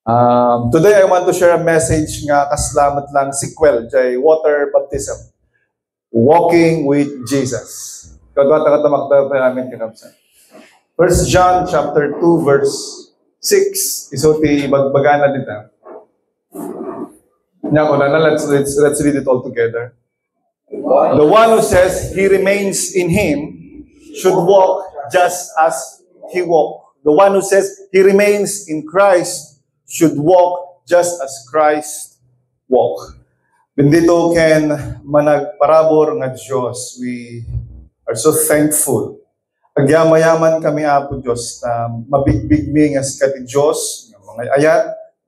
Today I want to share a message nga kaslamat lang sequel jay water baptism. Walking with Jesus. Kagwata-katamakta pa namin kinapsan. 1 John chapter 2 verse 6 isuti bagbagana dito. Let's read it all together. The one who says he remains in him should walk just as he walked. The one who says he remains in Christ should walk just as Christ walked. Bendito ken managparabor nga Dios. We are so thankful. Agyamayaman kami apo Dios na mabigbig mi nga sikati Dios nga mga ayat,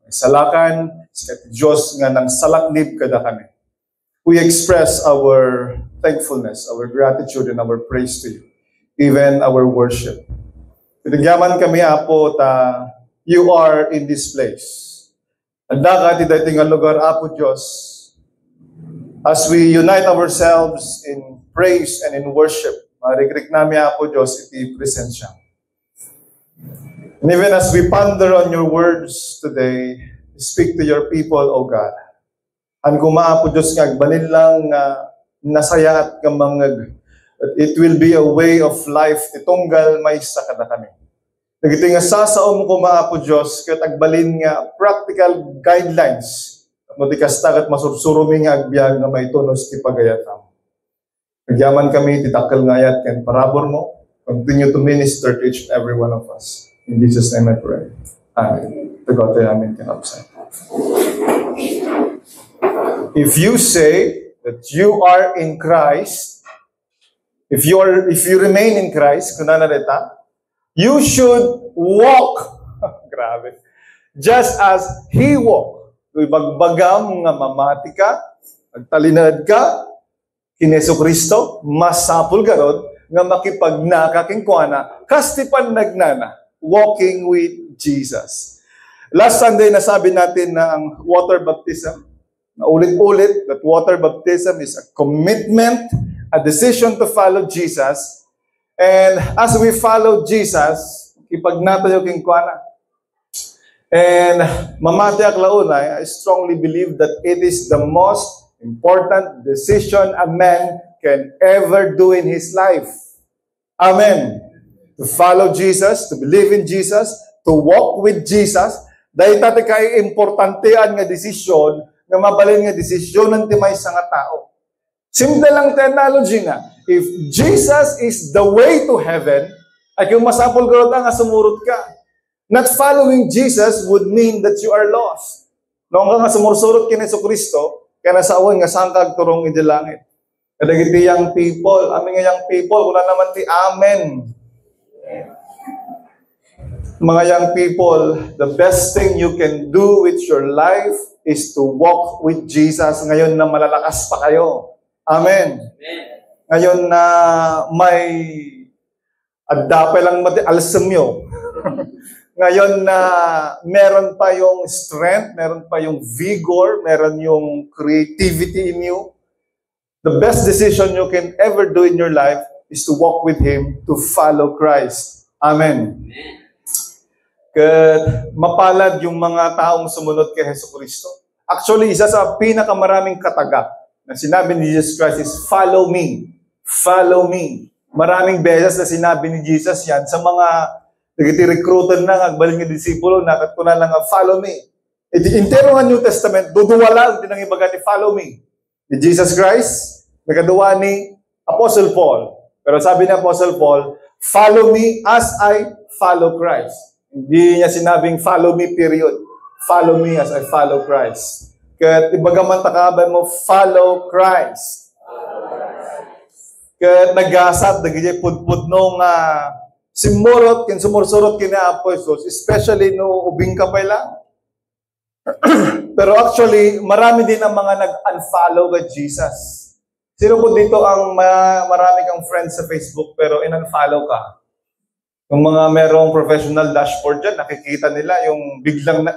salakan sikati Dios nga nang salaknib kada kami. We express our thankfulness, our gratitude, and our praise to you, even our worship. Tinagyaman kami apo ta you are in this place. Anda ka ti dating lugar apo Dios. As we unite ourselves in praise and in worship, marigrik nami apo Dios iti presensya. And even as we ponder on your words today, speak to your people, O God. Ang kumaapo Diyos nga, agbalin lang nasaya at kamangag. It will be a way of life, itunggal may sa kada kami. Nagiti nga sasaom kumaapo Diyos, kat agbalin nga practical guidelines. Matikastak at masursurumi nga agbyag na may tunos ti pagayatam. Nagyaman kami, titakal nga ayat, ken parabor mo. Continue to minister to each and every one of us. In Jesus' name I pray. Amen. Tagote amin kinapsay. If you say that you are in Christ, if you remain in Christ, kunanareta, you should walk. Grabe. Just as He walked. Ibagbagam nga mamati ka, agtalinad ka, kineso Kristo, masapul garod, nga makipagnaka king kuana, kastipan nagnana, walking with Jesus. Last Sunday, nasabi natin na ang water baptism, na ulit-ulit, that water baptism is a commitment, a decision to follow Jesus. And as we follow Jesus, ipagnatayo king kuana. And mamati aklaunay, I strongly believe that it is the most important decision a man can ever do in his life. Amen. To follow Jesus, to believe in Jesus, to walk with Jesus, dahil tate kay importantean nga desisyon, nga mabalin nga desisyon ng timay sa nga tao. Simple lang ta analogy nga. If Jesus is the way to heaven, ay kung masapol ka nga sumurot ka. Not following Jesus would mean that you are lost. Noong ka nga sumursurot kini sa Kristo, kaya nasawan nga sangkag turong iti langit. Kadagiti young people, aming young people, wala naman ti amen. Mga young people, the best thing you can do with your life is to walk with Jesus ngayon na malalakas pa kayo. Amen. Ngayon na may adapay lang alsamyo. Ngayon na meron pa yung strength, meron pa yung vigor, meron yung creativity in you. The best decision you can ever do in your life is to walk with Him, to follow Christ. Amen. Kat mapalad yung mga taong sumunod kay Jesucristo. Actually, isa sa pinakamaraming kataga na sinabi ni Jesus Christ is, follow me. Follow me. Maraming beses na sinabi ni Jesus yan sa mga nagiti-recruitan na agbalin ng disipulo, nakat ko na lang follow me. Intero nga New Testament, duduwa lang din ang ibaga ni follow me. Ni Jesus Christ, nagaduwa ni Apostle Paul. Pero sabi ni Apostle Paul, follow me as I follow Christ. Hindi niya sinabing follow me period. Follow me as I follow Christ. Kaya ibagaman takabay mo, follow Christ. Kaya nagasat, nagigay pudpud nung simurot, sumursurot kina Apostles, especially no ubing ka pa lang. Pero actually, marami din ang mga nag-unfollow kay Jesus. Sino po dito ang marami kang friends sa Facebook pero in-unfollow ka? Yung mga merong professional dashboard dyan, nakikita nila yung biglang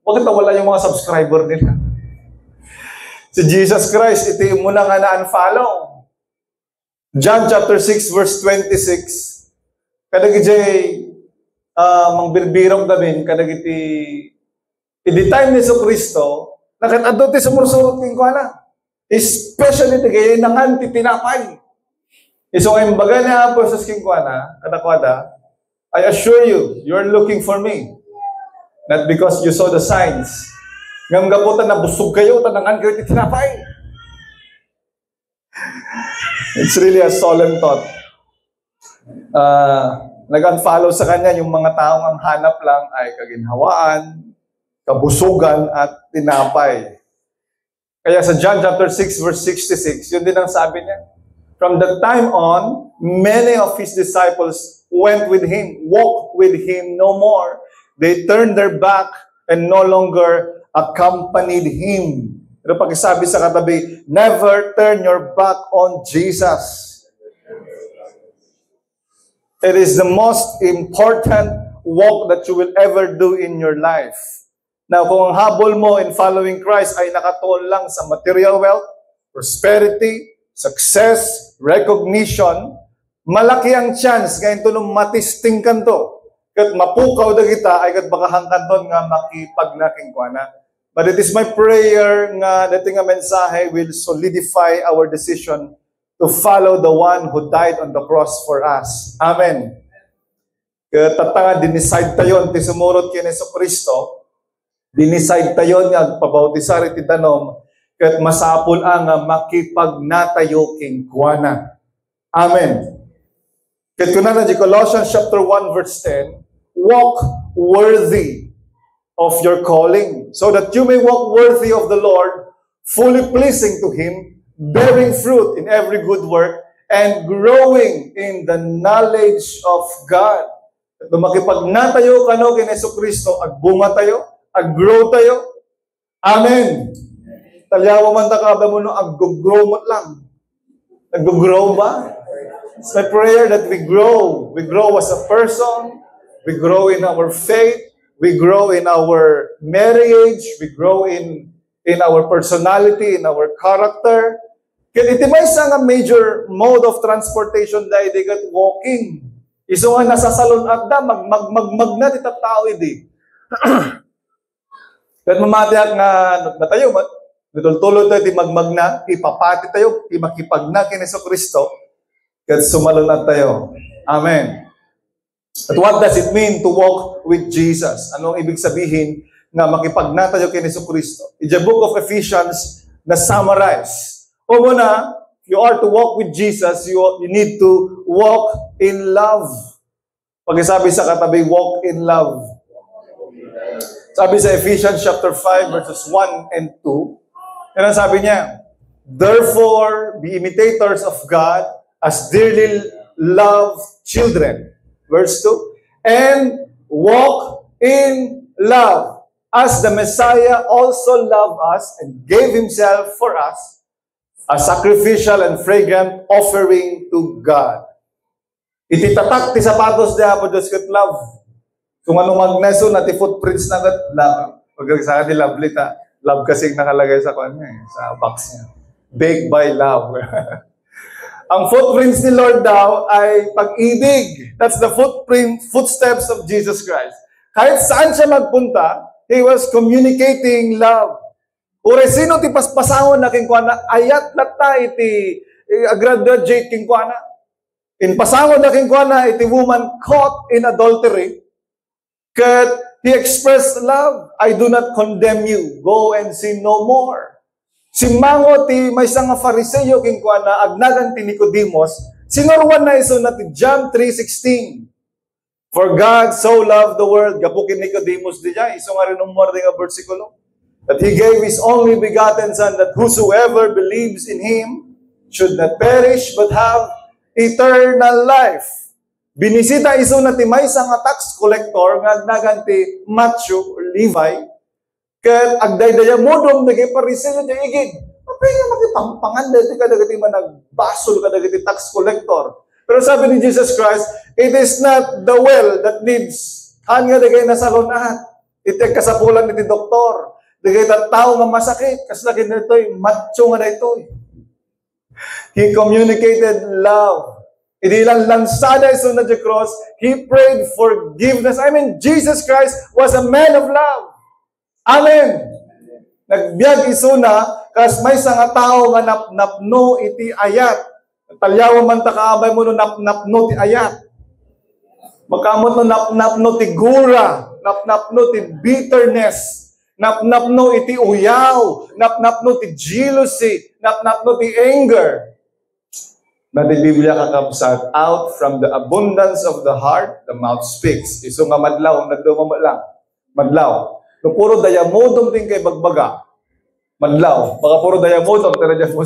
bakit wala yung mga subscriber nila? Si Jesus Christ, iti mo na nga na-unfollow. John chapter 6 verse 26. Kadagiti mangbirbirong gamin, kadagiti In the time ni Kristo, nakatadot ti sumursurot king kuana. Especially ti gaya nangan ti tinapay. Iso ang baga na po sa king kuana, kadakwada, I assure you, you're looking for me. Not because you saw the signs. Ngam gaputan na busog kayo, tanangan kayo ti tinapay. It's really a solemn thought. Nag-unfollow sa kanya yung mga taong ang hanap lang ay kaginhawaan, kabusugan, at tinapay. Kaya sa John chapter 6 verse 66, yun din ang sabi niya. From that time on, many of his disciples went with him, walked with him no more. They turned their back and no longer accompanied him. Pero pag-sabi sa katabi, never turn your back on Jesus. It is the most important walk that you will ever do in your life. Now, kung ang habol mo in following Christ ay nakatuon lang sa material wealth, prosperity, success, recognition, malaki ang chance ngayon ito nung matisting kanto. Kat mapukaw na kita ay kat bakahang kanton nga makipagnaking kuana. But it is my prayer nga dating nga mensahe will solidify our decision to follow the one who died on the cross for us. Amen. Tatanga, dinicide tayo, ti sumurot kay Kristo, dinicide tayo nga pabautisar iti tanom, kat masapul ang makipagnatayo king kuana. Amen. Kat kunana di Colossians chapter 1 verse 10, walk worthy of your calling, so that you may walk worthy of the Lord, fully pleasing to Him, bearing fruit in every good work, and growing in the knowledge of God. At makipagnatayo kano kay Kristo, agbunga tayo, aggrow tayo. Amen. Talyawa man ta kada mo no aggrow mo lang. Nag-grow ba? It's my prayer that we grow. We grow as a person. We grow in our faith. We grow in our marriage. We grow in our personality, in our character. Kaya iti may isang major mode of transportation dahil kat walking. Iso nga nasasalon at da, magna tita tao idi. Kaya mamatiyak nga natayo, nitultulo tayo, di magmagna, ipapati tayo, imakipagna kay Kristo, kaya sumalon at tayo. Amen. But what does it mean to walk with Jesus? Anong ibig sabihin na makipagna tayo kay Kristo? In the book of Ephesians, na summarize. O muna, you are to walk with Jesus, you need to walk in love. Pag-sabi sa katabi, walk in love. Sabi sa Ephesians chapter 5 verses 1 and 2, yan ang sabi niya, therefore, be imitators of God as dearly loved children. Verse 2, and walk in love as the Messiah also loved us and gave Himself for us, a sacrificial and fragrant offering to God. Ititatak ti sapatos niya po Diyos kat love. Kung ano magneso na ti footprints na kat love. Pag sa akin lovely ta. Love kasi nakalagay sa kanya sa box niya. Baked by love. Ang footprints ni Lord daw ay pag-ibig. That's the footsteps of Jesus Christ. Kahit saan siya magpunta, He was communicating love. Ure sino ti paspasangon na king kuana ayat latta iti graduate king kuana. In pasangon na king kuana iti woman caught in adultery. Kat he expressed love. I do not condemn you. Go and sin no more. Simango ti may nga Fariseo king kuana agnagan ti Nicodemus. Sinurwan na iso na ti John 3:16. For God so loved the world. Gapukin Nicodemus di jay. Iso nga rin umor nga bersikulo. That He gave His only begotten Son, that whosoever believes in Him should not perish, but have eternal life. Binisita iso na ti may nga tax collector, nga agnaganti Matthew or Levi, kat agdaydaya modom, nagay Pariseo di igid. Apay nga makipangpangan dito kadagati managbasol kadagati tax collector. Pero sabi ni Jesus Christ, it is not the well that needs, han nga dagay nasalunahan. Iti kasapulan iti doktor. Dagay ta tao nga masakit, kas laki na ito'y macho nga na ito'y. He communicated love. Hindi lang lansada iso na the cross, He prayed forgiveness. I mean, Jesus Christ was a man of love. Amen. Nagbiag isuna, kas may nga tao nga napnapno iti ayat. Talyawa man takaabay mo no napnapno ti ayat. Magkamot no napnapno ti gura, napnapno ti bitterness, napnapno iti uyaw, napnapno ti jealousy, napnapno ti anger. Na di Biblia kakabsat, out from the abundance of the heart, the mouth speaks. Iso nga madlaw, nagdumama lang. Madlaw. No puro dayamodong ting kay bagbaga. Madlaw. Baka puro dayamodong, tira dyan po.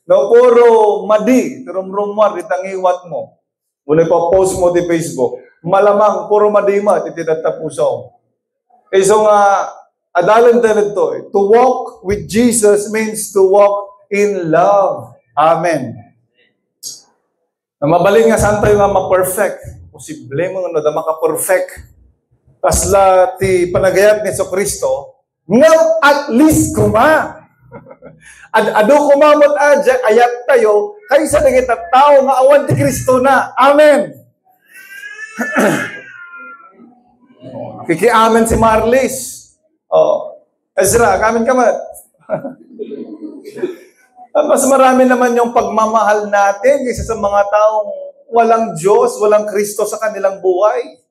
No puro madi, tirumrumar, itangiwat mo. Muna pa post mo di Facebook. Malamang, puro madima, tititatapusaw. Iso nga, adalan tayo ito. To walk with Jesus means to walk in love. Amen. Na mabaling nga saan tayo nga ma-perfect. Posible mo nga na maka-perfect. Kasla ti panagayat ni Kristo, nga at least kuma. Ado kumamot adya, ayat tayo, kaysa naging tao nga awan ti Kristo na. Amen. Kiki-amen si Marlis. Ezra, amen ka man. Mas marami naman yung pagmamahal natin kaysa sa mga taong walang Diyos, walang Kristo sa kanilang buhay.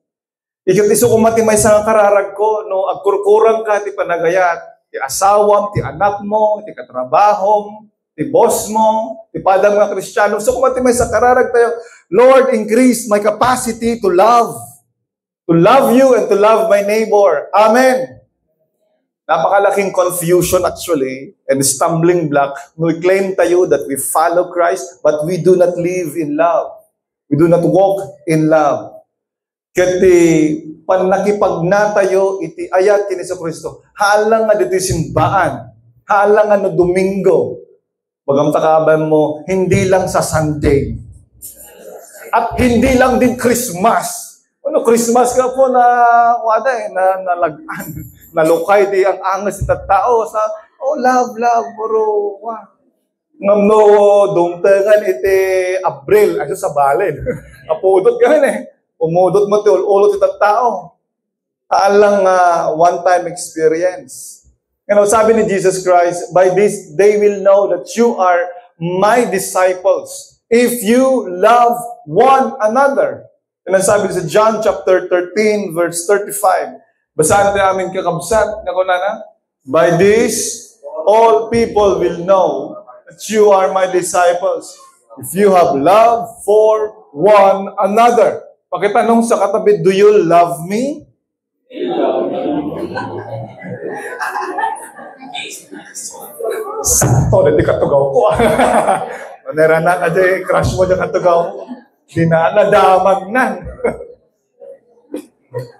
Ikot iso kumati may sa kararag ko, no, agkurkurang ka, ti panagayat, ti asawam, ti anak mo, ti katrabahom, ti boss mo, ti padang mga Kristiyano. So kumati may sa kararag tayo, Lord, increase my capacity to love you and to love my neighbor. Amen. Napakalaking confusion actually, and stumbling block. We claim tayo that we follow Christ, but we do not live in love. We do not walk in love. Kati panakipagnatayo iti ayat kini sa Kristo. Halang nga dito simbaan. Halang nga no Domingo. Bagam takaban mo, hindi lang sa Sunday. At hindi lang din Christmas. Ano, Christmas ka po na wada na nalagaan. Nalukay di ang angas sa tao sa love, puro wow. Ngamno dumtengan iti Abril, aso sa balen. Apudot ganun umudot mo ti ulot iti tao. Alang one-time experience. You know, sabi ni Jesus Christ, by this they will know that you are my disciples if you love one another. And sabi sa John chapter 13 verse 35. Basahan natin aming kakabsat. Nako na. By this all people will know that you are my disciples if you have love for one another. Pakitanong sa katabi, do you love me? Sakto, hindi katugaw ko. Manera na ka dyan, crush mo dyan katugaw. Di na, nadamag na.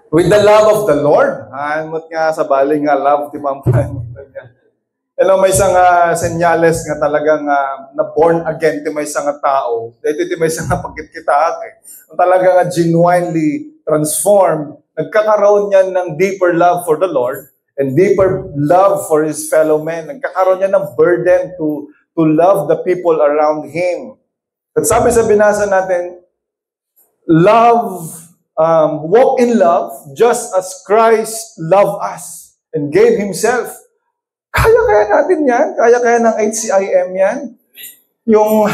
With the love of the Lord. Anot nga sa baling nga, love, di pampahan. May isang senyales nga talagang na born again ti may isang tao. Dito ti may isang pagkikita talagang genuinely transformed. Nagkakaroon niya ng deeper love for the Lord and deeper love for his fellow men. Nagkakaroon niya ng burden to love the people around him. At sabi sa binasa natin, walk in love just as Christ loved us and gave himself. Kaya natin yan? Kaya ng HCIM yan? Yung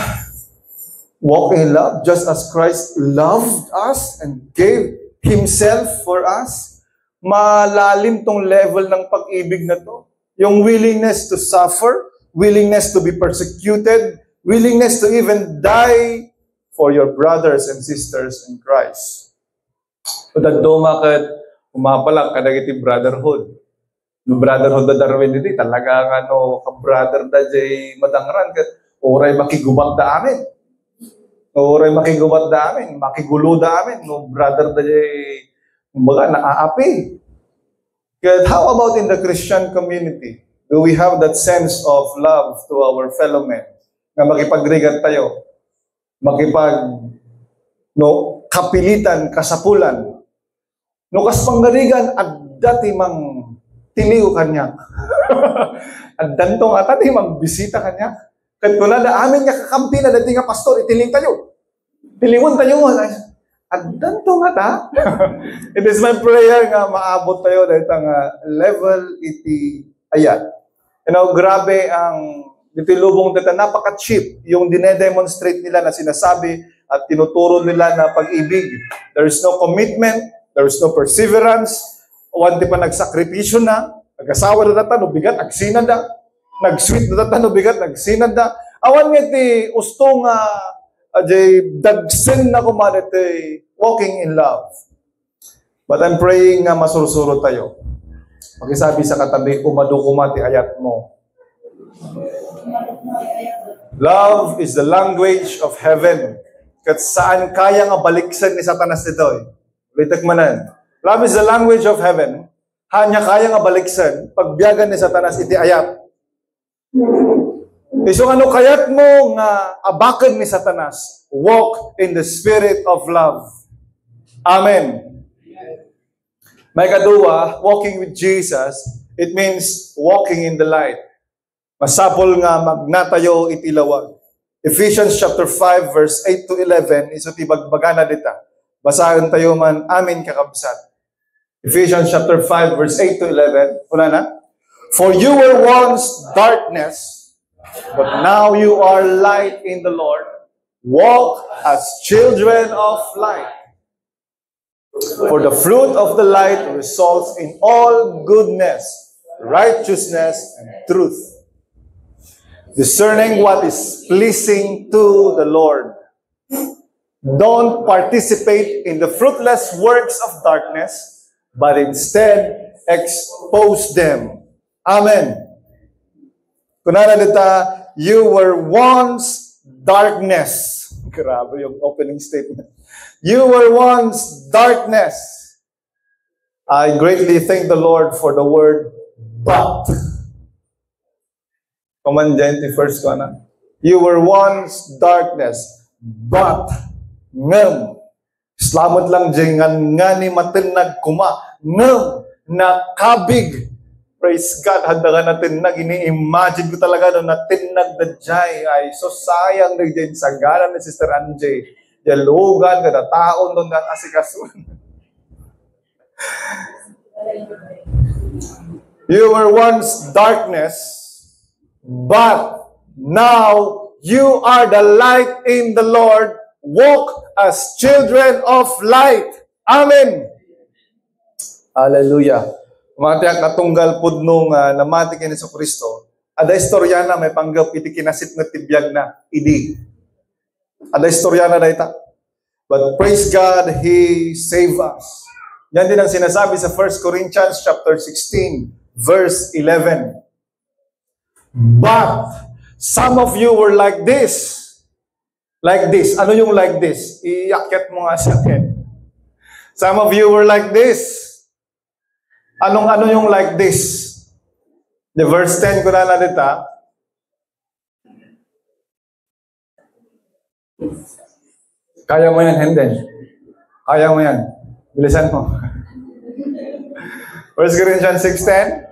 walk in love just as Christ loved us and gave himself for us. Malalim tong level ng pag-ibig na to. Yung willingness to suffer, willingness to be persecuted, willingness to even die for your brothers and sisters in Christ. So that dumakat, umapalak kadagiti brotherhood. No brotherhood da Darwin dito, talaga nga ka-brother da jay madangran, oray makigubat da amin. Oray makigubat da amin, makigulo da amin, no brother da jay, kumbaga, naaapi. But how about in the Christian community? Do we have that sense of love to our fellow men? Na makipagrigat tayo, kapilitan, kasapulan. No kas panggarigan, dati mang tiliw kanya. At dantong atati mang bisita kanya. Kat kuna da amin nga kakampi na dati nga pastor, itiling tayo. Tilingon tayo. Agdan to nga ta. It is my prayer nga maabot tayo dahil ang level iti ayat. Grabe ang ditilubong dito, napaka-cheap yung dinedemonstrate nila na sinasabi at tinuturo nila na pag-ibig. There is no commitment, there is no perseverance, wanti pa nagsakripisyo na, nag-asawa na data, no bigat, agsinad na, nag-sweet na data, no bigat, nagsinad na. Awan nga ti ustong dagsin na kumaniti walking in love. But I'm praying nga masursuro tayo. Pakisabi sa katabi, umadukuma ti ayat mo. Love is the language of heaven. Kat saan kaya nga baliksan ni Satanas nito? Litak manan. Love is the language of heaven. Hanya kaya nga baliksan pagbiyagan ni Satanas iti ayat. So ano kayat mo nga abakan ni Satanas? Walk in the spirit of love. Amen. May kadua, walking with Jesus, it means walking in the light. Masapol nga magnatayo itilawag. Ephesians chapter 5 verse 8 to 11 iso ti bagbagana dita. Basahan tayo man amin kakabsat. Ephesians chapter 5 verse 8 to 11. Una na. For you were once darkness, but now you are light in the Lord. Walk as children of light. For the fruit of the light results in all goodness, righteousness, and truth, discerning what is pleasing to the Lord. Don't participate in the fruitless works of darkness, but instead expose them. Amen. Kunana dita, you were once darkness. Grabe yung opening statement. You were once darkness. I greatly thank the Lord for the word but. Commandant, first ko na. You were once darkness, but ngem. Salamat lang dyan nga ni matinag kuma. Ngem, nakabig. Praise God, handa natin nag ini-imagine ko talaga no natinag na jay ay so sayang na dyan sa galan ni Sister Anjay. Yalugan, kada taon doon na asikasun. You were once darkness, but now you are the light in the Lord. Walk as children of light. Amen. Hallelujah. Mati ang katunggal pudno nga namati kay Hesus Kristo. Ada istorya na may panggap iti kinasit nga tibiyag na idi. Ada istorya na dayta. But praise God, He saved us. Yan din ang sinasabi sa 1 Corinthians chapter 16, verse 11. But some of you were like this. Like this. Ano yung like this? Iyakyat mo nga sa akin. Some of you were like this. Ano yung like this? The verse 10 ko na dita. Kaya mo yan, Henden. Kaya mo yan. Bilisan mo. 1 Corinthians 6:10.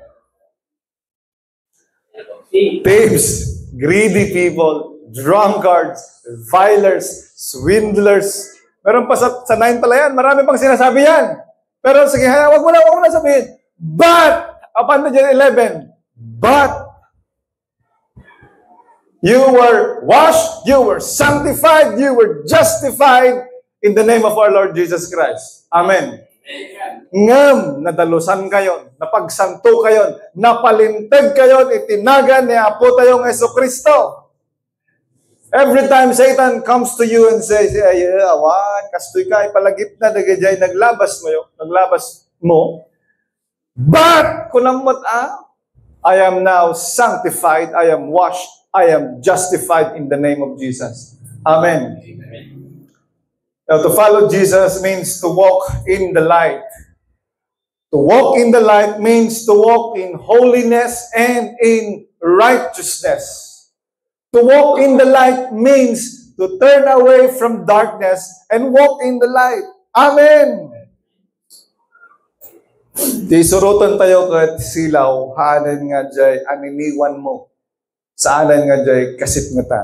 Thieves, greedy people, drunkards, revilers, swindlers. Meron pa sa 9 pala yan. Marami pang sinasabi yan. Pero sige, wag mo na sabihin. But, upon the 11, but, you were washed, you were sanctified, you were justified in the name of our Lord Jesus Christ. Amen. Ngam, nadalusan kayo, napagsanto kayo, napalintag kayo, itinagan ni Apo tayong Jesucristo. Every time Satan comes to you and says, awan, kastoy ka, ipalagip na, nagajay, naglabas mo. But, kunamot I am now sanctified, I am washed, I am justified in the name of Jesus. Amen. Now, to follow Jesus means to walk in the light. To walk in the light means to walk in holiness and in righteousness. To walk in the light means to turn away from darkness and walk in the light. Amen. Di surutan tayo kat silaw, haanan nga jay, aniniwan mo. Saanan nga jay, kasit nga ta.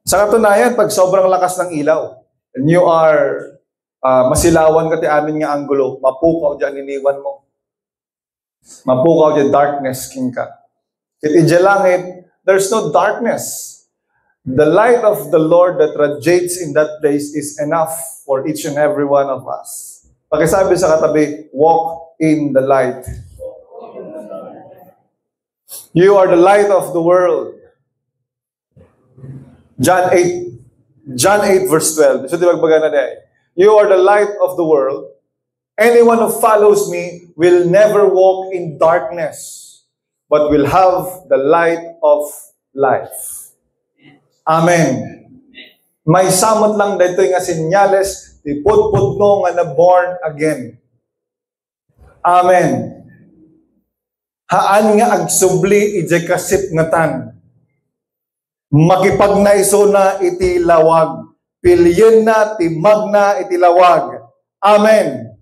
Sa katunayan, pag sobrang lakas ng ilaw, and you are masilawan ka ti amin nga anggulo, mapukaw dyan iniwan mo. Mapukaw dyan darkness king ka. Iti dyan langit, there's no darkness. The light of the Lord that radiates in that place is enough for each and every one of us. Pakisabi sa katabi, walk in the light. You are the light of the world. John 8 verse 12. So, di magbaga na day. You are the light of the world. Anyone who follows me will never walk in darkness, but will have the light of life. Amen. May samot lang dito nga sinyales, ti putput nga na born again. Amen. Haan nga agsubli ije kasip nga tan. Makipagnaiso na iti lawag. Pilyen na ti magna iti lawag. Amen.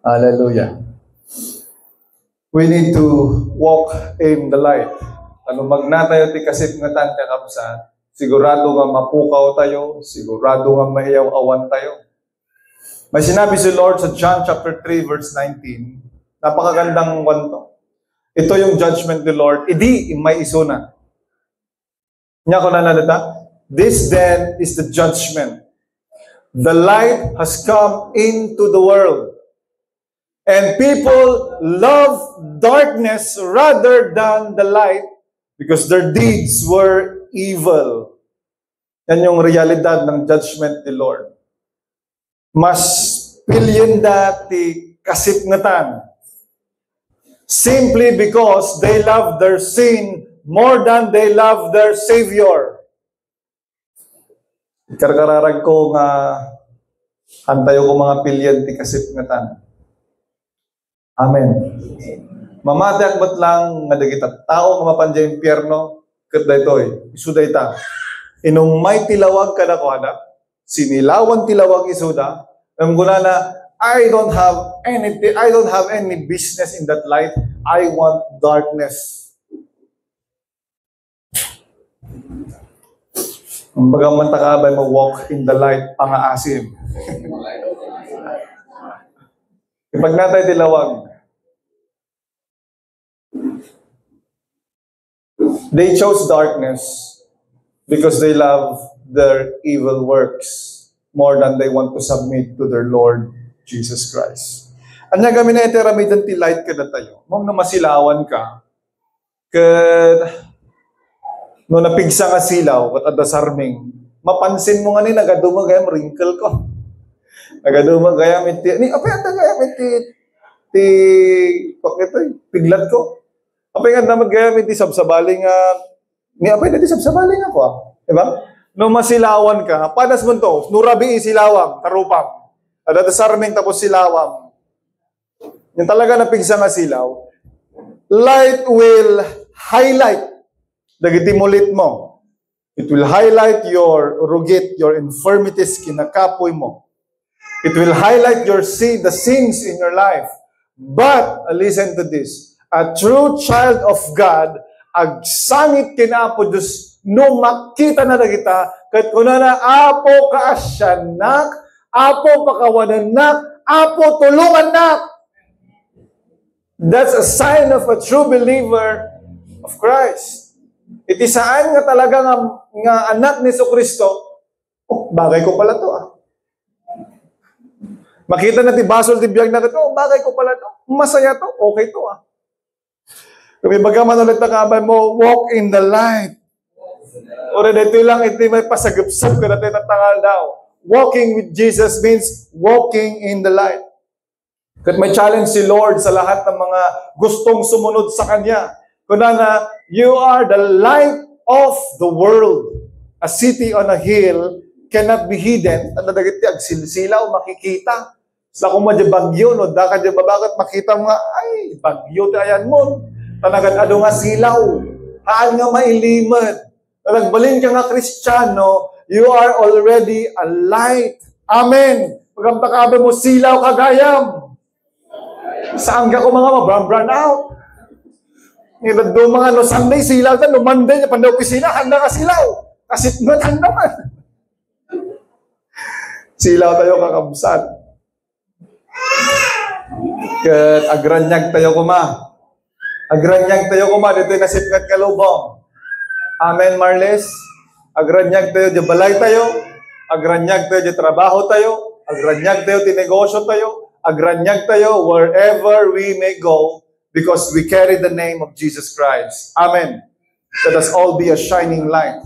Hallelujah. We need to walk in the light. Ano magna tayo ti kasip nga tan kakabsat, sigurado nga mapukaw tayo, sigurado nga maiyaw-awan tayo. May sinabi si Lord sa John chapter 3 verse 19, napakagandang one to. Ito yung judgment ni Lord, idi may isuna. Nya ko na nalata, this then is the judgment. The light has come into the world, and people love darkness rather than the light, because their deeds were evil. Yan yung realidad ng judgment ni Lord. Mas pilyen dati kasipngatan. Simply because they love their sin more than they love their Savior. Ikarkararag ko nga antayo ko mga pilyen ti kasipngatan. Amen. Mamatay akbat lang nga dagita tao nga mapanjay impyerno ket daytoy isuday ta. Inung may tilawag kada kuada, sinilawan tilawag isuda, gunana I don't have any business in that light. I want darkness. Ang bagaman takabay mo walk in the light pangaasim. Kapag natay tilawag, they chose darkness because they love their evil works more than they want to submit to their Lord Jesus Christ. Anya kami na iteramidan ti light kada tayo. Mong na masilawan ka, kad no napigsa nga silaw, kat adasarming, mapansin mo nga ni nagaduma gayam wrinkle ko. Nagaduma gayam iti, ni apay ata gayam iti piglat ko. Apay nga naman gayam iti sabsabaling ni apay na iti sabsabaling ako diba? No masilawan ka, panas mo to, nurabi isilawam, tarupam. Adadasarming tapos silawam. Yung talaga napigsa nga silaw, light will highlight dagiti mulit mo. It will highlight your rugit, your infirmities, kinakapoy mo. It will highlight your the sins in your life. But, listen to this, a true child of God, agsangit kinapo Diyos, no makita na kita, kat kunana, apo kaasyanak, apo pakawananak, apo tulunganak. That's a sign of a true believer of Christ. Iti saan nga talaga nga anak ni Kristo, oh, bagay ko pala to Makita na ti basol ti biyag na ito, oh, bagay ko pala to. Masaya to, okay to Kami bagaman ulit na kabay mo, walk in the light. O rin ito lang, ito may pasagupsap ka natin natangal daw. Walking with Jesus means walking in the light. Kat may challenge si Lord sa lahat ng mga gustong sumunod sa Kanya. Kunana, you are the light of the world. A city on a hill cannot be hidden. Ang nadagiti, agsilsilaw, makikita. Sa kung madya bagyo, no, da ka dya babagat, makita mo nga, ay, bagyo tayan mo. Talagang ano nga silaw. Haan nga mailimad. Nagbalin ka nga Kristiyano, you are already a light. Amen. Pagkamtakabe mo, silaw kagayam. Saan ka ko mga mabram-brown out? Ngayon doon mga no Sunday silaw na, no Monday, pandaw pisina, handa ka silaw. Kasi naman. Silaw tayo kakabsat. Kat agranyag tayo kuma. Agranyag tayo kuma, dito nasipkat kalubong. Amen, Marles. Agranyag tayo, di balay tayo. Agranyag tayo, di trabaho tayo. Agranyag tayo, di negosyo tayo. Agranyag tayo wherever we may go because we carry the name of Jesus Christ. Amen. Let us all be a shining light.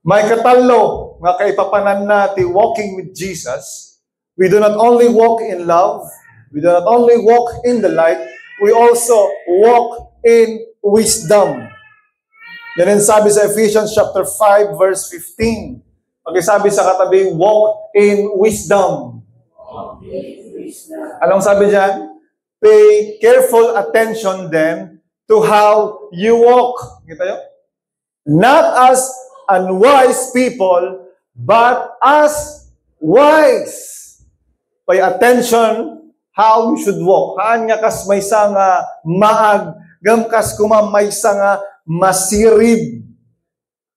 May katalo nga kaipapanan natin walking with Jesus. We do not only walk in love, we do not only walk in the light, we also walk in wisdom. Yan ang sabi sa Ephesians chapter 5 verse 15. Sabi sa katabi, walk in wisdom. Anong sabi diyan? Pay careful attention then to how you walk. Kita yun? Not as unwise people, but as wise. Pay attention how you should walk. Haan nga kas may nga maag, gamkas kuma may nga masirib.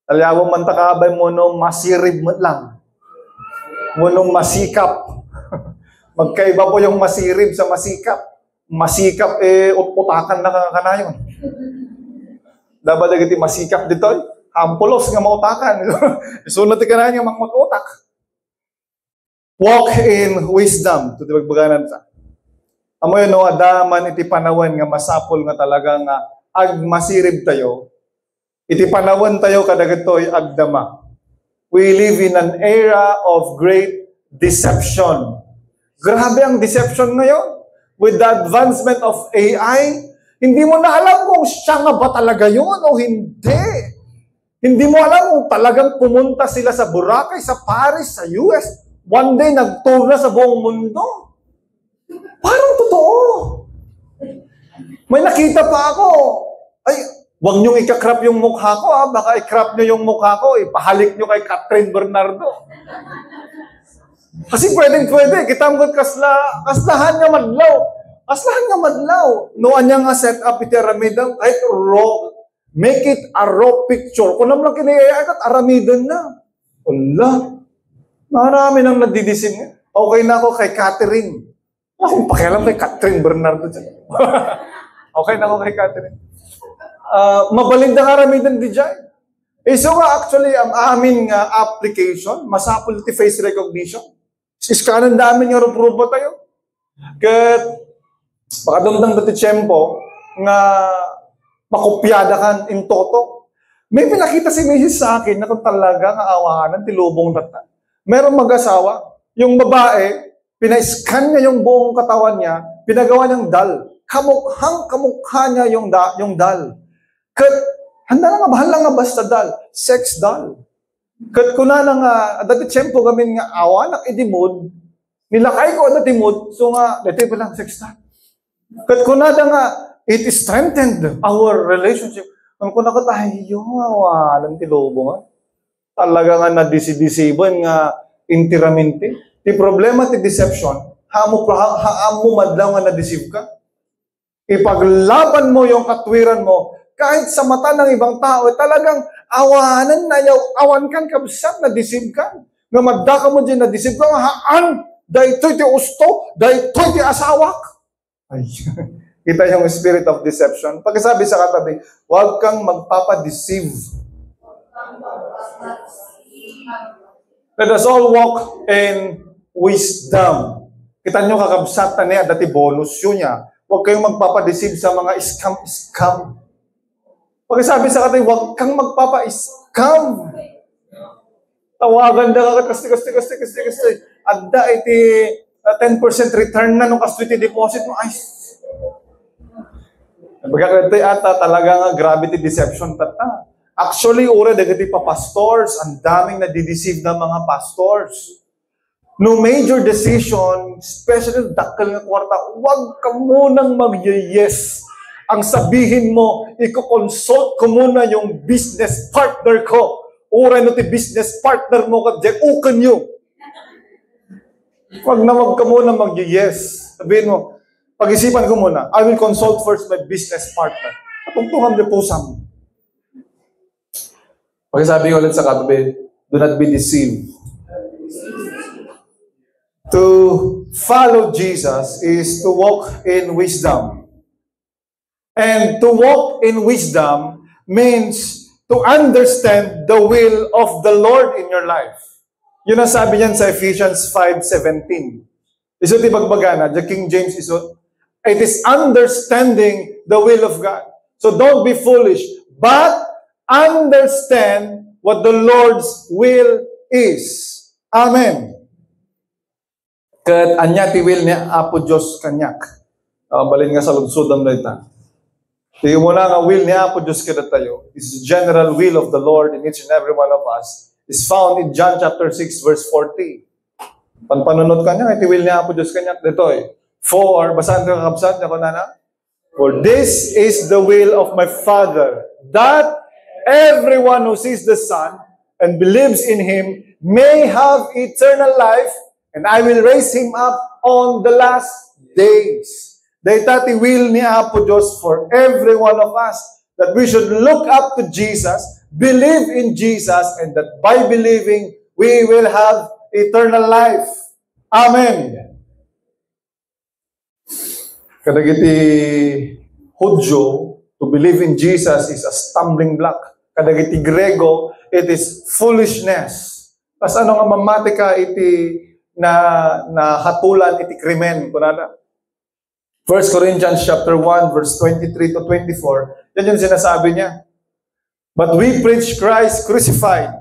Talyawo man takabay mo no, masirib mo lang. Munong masikap. Magkaiba po yung masirib sa masikap. Masikap, utputakan na kanayon. Dapat agad masikap dito. Ampulos nga mautakan. Isunod ka na niya utak. Walk in wisdom. Ito tibagbaganan sa. Amo yun, no, adaman iti panawan nga masapol nga talaga nga ag masirib tayo. Iti panawan tayo kadagatoy agdama. We live in an era of great deception. Grabe ang deception ngayon. With the advancement of AI, hindi mo na alam kung siya nga ba talaga yun o hindi. Hindi mo alam kung talagang pumunta sila sa Boracay, sa Paris, sa US. One day, nag-tour na sa buong mundo. Parang totoo. May nakita pa ako. Ay, wag niyong ikakrap yung mukha ko, ha? Baka i-crop niyo yung mukha ko, ipahalik niyo kay Catherine Bernardo. Kasi pwedeng-pwede. Kitanggot kaslahan nga madlaw. Kaslahan nga madlaw. Noon niya nga set up iti aramidang, kahit raw, make it a raw picture. Kung naman kinayayat, aramidan na. Wala. Marami nang nadidisim. Okay na ako kay Catherine. Akong pakialam kay Catherine Bernardo dyan. Okay na ako kay Catherine. Mabalinda karamidan di dyan. So nga actually, ang aming application, masapol ti face recognition. Iskanan namin nga rupo-rupo tayo. Kat, pakadamdang dati tiyempo, nga makopyada kan in toto. May pinakita si Mrs. sa akin na kung talaga nga awahanan, tilubong tata. Merong mag-asawa, yung babae, pina-scan niya yung buong katawan niya, pinagawa niyang dal. Kamukha niya yung dal. Kat, handa na nga, bahal lang nga basta dal. Sex dal. Kat kuna na nga, dati tiyempo gamin nga awanak idimod, nilakay ko dati mod, so nga, dati pa lang sex dal. Kat kuna na nga, it strengthened our relationship. Kung kuna ko tayo, awalan tilobo nga. Talaga nga na-deceive nga intiramente. Ti problema ti deception, haamo madlaw nga na-deceive ka. Ipaglaban mo yung katwiran mo, kahit sa mata ng ibang tao, talagang awanan na awan kan kabsat, na-deceive ka. Nga madda ka mo dyan, na-deceive ka, nga haan, dahito'y ti usto, dahito'y ti asawak. Ay, kita yung spirit of deception. Pagkasabi sa katabi, huwag kang magpapadeceive. Let us all walk in wisdom. Kita nyo kakabsatan niya, dati bonus yun niya. Huwag kayong magpapadeceive sa mga scam. Pagkasabi sa katabi, huwag kang magpapa-scam. Tawagan na ka, kasi. Adda iti 10% return na nung kasto iti deposit mo. Ay, pagkakatay ata talaga nga gravity deception tata. Actually, ura dagiti pa pastors, ang daming nadideceive na mga pastors. No major decision, especially dakal nga kwarta, huwag ka munang mag-yes. Ang sabihin mo, i-consult ko muna yung business partner ko. Ura no ti business partner mo ka, ukan nyo. Huwag na wag ka muna mag-yes. Sabihin mo, pag-isipan ko muna, I will consult first my business partner. Atungtungan de pusam. Pagkasabi ko ulit sa katabi, do not be deceived. To follow Jesus is to walk in wisdom. And to walk in wisdom means to understand the will of the Lord in your life. Yun ang sabi niyan sa Ephesians 5:17. Iso ti bagbagana, the King James iso, it is understanding the will of God. So don't be foolish, but understand what the Lord's will is. Amen. Kat anya ti will niya Apo Diyos kanyak. Balin nga sa lugsudan na ita. Ti mo na nga will niya Apo Diyos kada tayo. This is general will of the Lord in each and every one of us. Is found in John chapter 6 verse 40. Panpanunod kanya, iti will niya Apo Diyos kanyak. Dito For, basahan ka kakabsat niya ko na. For this is the will of my Father, that everyone who sees the Son and believes in Him may have eternal life, and I will raise him up on the last days. Dahil will ni Apo Diyos for every one of us, that we should look up to Jesus, believe in Jesus, and that by believing, we will have eternal life. Amen. Kadagiti Hudyo, to believe in Jesus is a stumbling block. Kadagiti Grego, it is foolishness. Pas ano nga mamatika iti na hatulan iti krimen kunana. 1 Corinthians chapter 1 verse 23 to 24. Yan yung sinasabi niya. But we preach Christ crucified,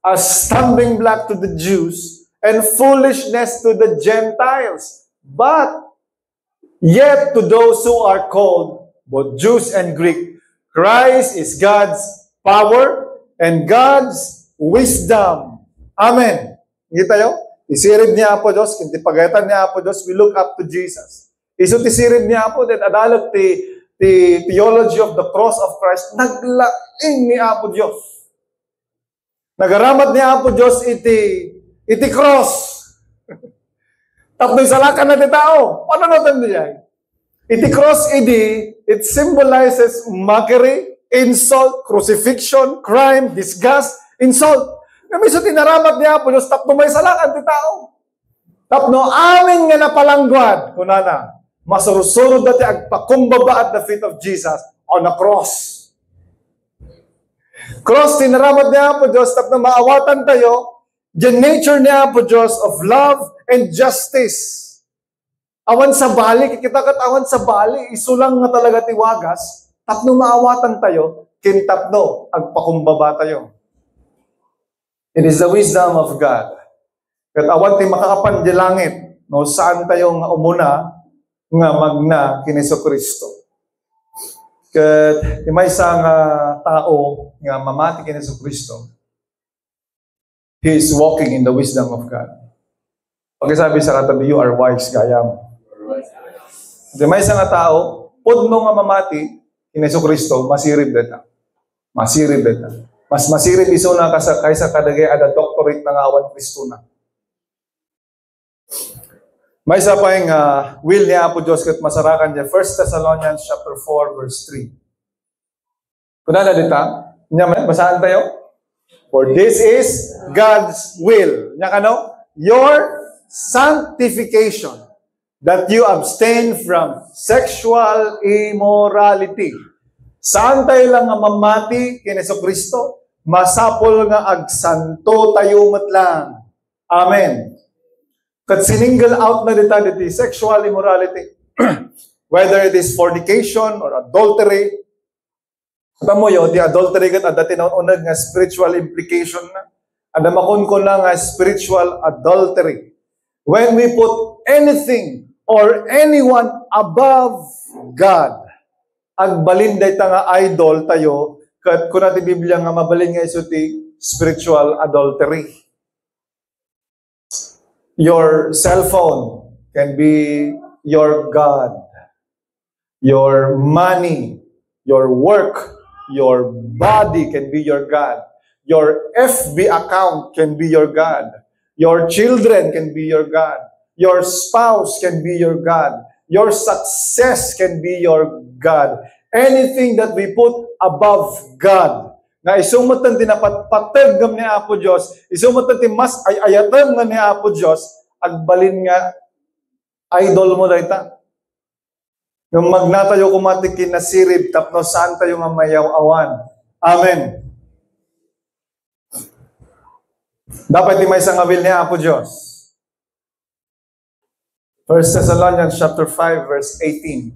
a stumbling block to the Jews and foolishness to the Gentiles. But yet to those who are called, both Jews and Greek, Christ is God's power and God's wisdom. Amen. Hindi tayo? Isirib niya Apo Diyos, kinti pagayatan niya Apo Diyos, we look up to Jesus. Iso tisirib niya Apo, that adalag ti theology of the cross of Christ, naglaing ni Apo Diyos. Nagaramat niya Apo Diyos iti cross. Tapos salakan na ti tao. Paano natin niya? Iti cross it symbolizes mockery, insult, crucifixion, crime, disgust, insult. Namiso tinaramat niya Apo Diyos, tapno may salakan ti tao. Tapno amin nga napalangguad, kunana, masurusuro dati agpakumbaba at the feet of Jesus on a cross. Cross, tinaramat niya Apo Diyos, tapno maawatan tayo, the nature niya Apo Diyos of love and justice. Awan sa bali, kikitakat awan sa bali, isulang nga talaga tiwagas, tapno maawatan tayo, kintapno, agpakumbaba tayo. It is the wisdom of God. Kat awan ti makakapan di langit, no, saan tayo nga umuna, nga magna kiniso Kristo. Kat ti maysa nga tao nga mamati kiniso Kristo, he is walking in the wisdom of God. Pagkasabi sa katabi, you are wise, gayam. Ti maysa nga tao, pudno nga mamati kiniso Kristo, masirib deta. Masirib deta. Mas masirib iso na kaysa kadagay ada doctorate na nga awan Kristo na. May isa pa yung will niya Apo Diyos kat masarakan niya. 1 Thessalonians chapter 4 verse 3. Kunala dita, basahan tayo. For this is God's will. Nya kano? Your sanctification, that you abstain from sexual immorality. Saan tayo lang nga mamati kini Kristo? Masapol nga agsanto tayo matlang. Amen. Kat single out na dita sexual immorality. Whether it is fornication or adultery. Tamo yo, di adultery kat adati na unag nga spiritual implication na. Adamakon ko na nga spiritual adultery. When we put anything or anyone above God, agbalin day ta nga idol tayo, kat kung natin Biblia nga mabalin nga iso ti spiritual adultery. Your cell phone can be your God. Your money, your work, your body can be your God. Your FB account can be your God. Your children can be your God. Your spouse can be your God. Your success can be your God. Anything that we put above God, na isumatan din na patagam ni Apo Diyos, isumatan din mas ayatan nga ni Apo Diyos, agbalin nga, idol mo dayta. Yung magnatayo kumatik kinasirib, tapno saan tayo nga mayaw awan. Amen. Dapat di may sangabil niya Apo Diyos. 1 Thessalonians chapter 5, verse 18.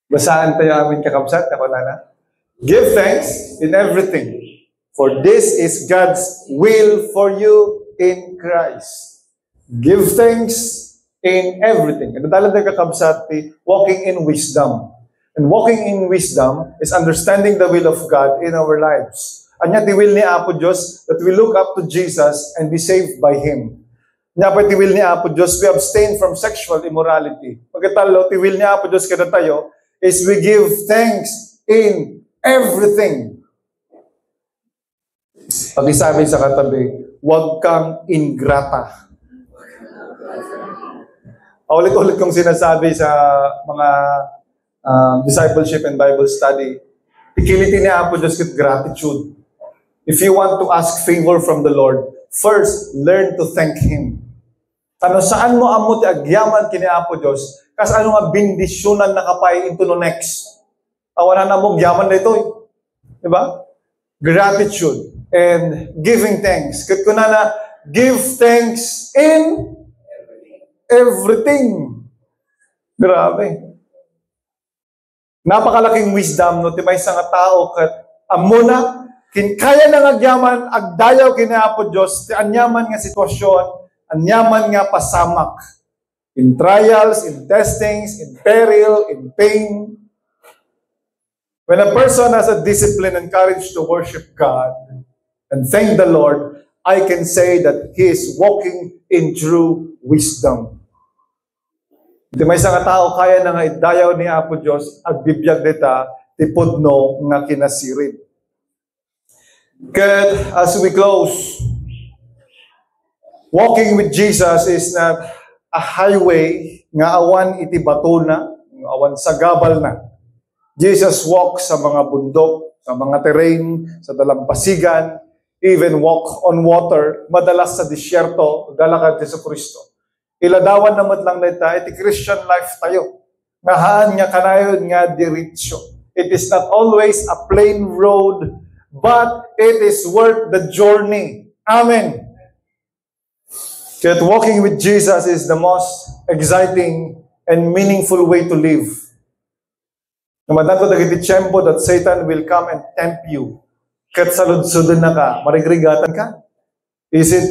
Basaan tayo amin kakabsat, ako na. Give thanks in everything, for this is God's will for you in Christ. Give thanks in everything. And dahil tayo kakabsat, walking in wisdom. And walking in wisdom is understanding the will of God in our lives. Anya ti will ni Apo Diyos that we look up to Jesus and be saved by Him. Nya pa ti will ni Apo Diyos, we abstain from sexual immorality. Pagkatalo, ti will ni Apo Diyos kada tayo is we give thanks in everything. Pag-isabi sa katabi, huwag kang ingrata. Ulit-ulit kong sinasabi sa mga discipleship and Bible study, ikilitin ni Apo Diyos with gratitude. If you want to ask favor from the Lord, first, learn to thank Him. Ano saan mo amo ti agyaman kini Apo Diyos, kas ano nga bindisyonan na kapay into no next. Awanan na mo agyaman na ito. Diba? Gratitude and giving thanks. Kat ko na give thanks in everything. Grabe. Napakalaking wisdom no ti may nga tao kat amo na kaya nang agyaman, agdayaw kina Apo Diyos, ti anyaman nga sitwasyon, anyaman nga pasamak. In trials, in testings, in peril, in pain. When a person has a discipline and courage to worship God and thank the Lord, I can say that he is walking in true wisdom. Ti may nga tao, kaya na nga idayaw ni Apo Diyos, agbibiyag dita, ti pudno nga kinasirib. Good. As we close, walking with Jesus is not a highway nga awan iti bato na, awan sa gabal na. Jesus walks sa mga bundok, sa mga terrain, sa dalampasigan, even walk on water, madalas sa disyerto, galakad ti Kristo. Iladawan naman lang nita, iti Christian life tayo. Ngahaan nga kanayon nga diretsyo. It is not always a plain road, but it is worth the journey. Amen. Yet walking with Jesus is the most exciting and meaningful way to live. Naman ko dagiti tiyempo that Satan will come and tempt you. Kat salud-sudun na ka, marigrigatan ka. Is it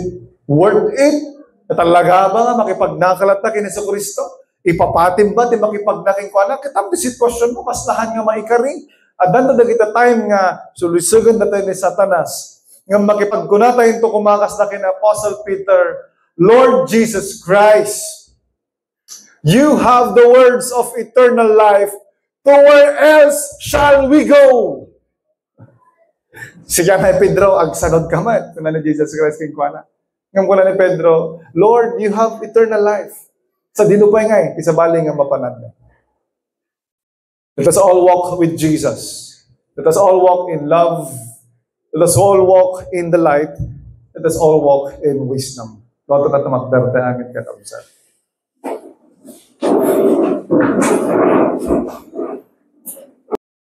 worth it? Talaga ba nga makipagnakalat na kini sa Kristo? Ipapatim ba ti makipagnaking ko anak? Katang di sitwasyon mo, kaslahan nga maikari. Adan na dagita time nga sulusugan na tayo ni Satanas. Nga makipagkunatayin to kumakas na kina Apostle Peter, Lord Jesus Christ, you have the words of eternal life. To where else shall we go? Siya na Pedro, agsanod ka man. Kuna ni Jesus Christ king kuana. Ngayon kuna ni Pedro, Lord, you have eternal life. Sa dinupay nga isabali nga mapanad. Let us all walk with Jesus. Let us all walk in love. Let us all walk in the light. Let us all walk in wisdom. Lord, na tamakdarte amin katamsan.